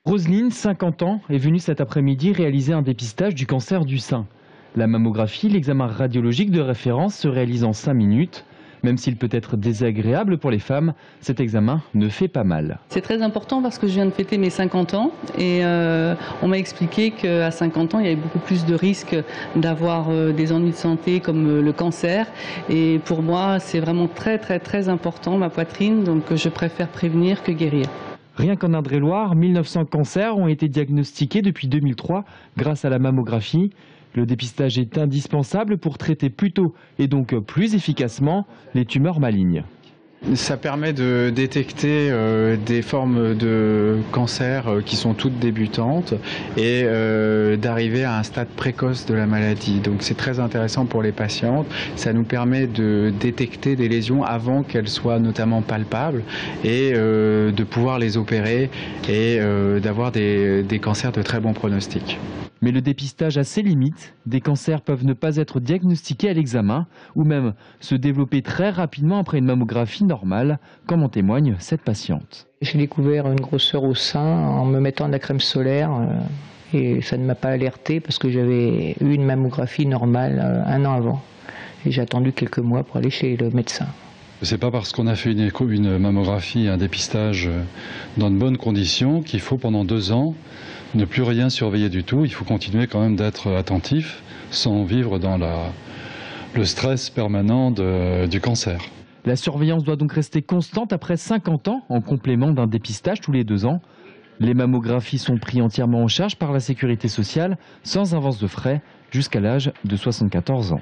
Roselyne, 50 ans, est venue cet après-midi réaliser un dépistage du cancer du sein. La mammographie, l'examen radiologique de référence, se réalise en 5 minutes. Même s'il peut être désagréable pour les femmes, cet examen ne fait pas mal. C'est très important parce que je viens de fêter mes 50 ans et on m'a expliqué qu'à 50 ans, il y avait beaucoup plus de risques d'avoir des ennuis de santé comme le cancer. Et pour moi, c'est vraiment très important, ma poitrine, donc je préfère prévenir que guérir. Rien qu'en Indre-et-Loire, 1900 cancers ont été diagnostiqués depuis 2003 grâce à la mammographie. Le dépistage est indispensable pour traiter plus tôt et donc plus efficacement les tumeurs malignes. Ça permet de détecter des formes de cancer qui sont toutes débutantes et d'arriver à un stade précoce de la maladie. Donc c'est très intéressant pour les patientes. Ça nous permet de détecter des lésions avant qu'elles soient notamment palpables et de pouvoir les opérer et d'avoir des cancers de très bon pronostic. Mais le dépistage a ses limites. Des cancers peuvent ne pas être diagnostiqués à l'examen ou même se développer très rapidement après une mammographie normale, comme en témoigne cette patiente. J'ai découvert une grosseur au sein en me mettant de la crème solaire et ça ne m'a pas alerté parce que j'avais eu une mammographie normale un an avant. Et j'ai attendu quelques mois pour aller chez le médecin. C'est pas parce qu'on a fait une mammographie, un dépistage dans de bonnes conditions qu'il faut pendant 2 ans ne plus rien surveiller du tout. Il faut continuer quand même d'être attentif sans vivre dans le stress permanent du cancer. La surveillance doit donc rester constante après 50 ans en complément d'un dépistage tous les 2 ans. Les mammographies sont prises entièrement en charge par la sécurité sociale sans avance de frais jusqu'à l'âge de 74 ans.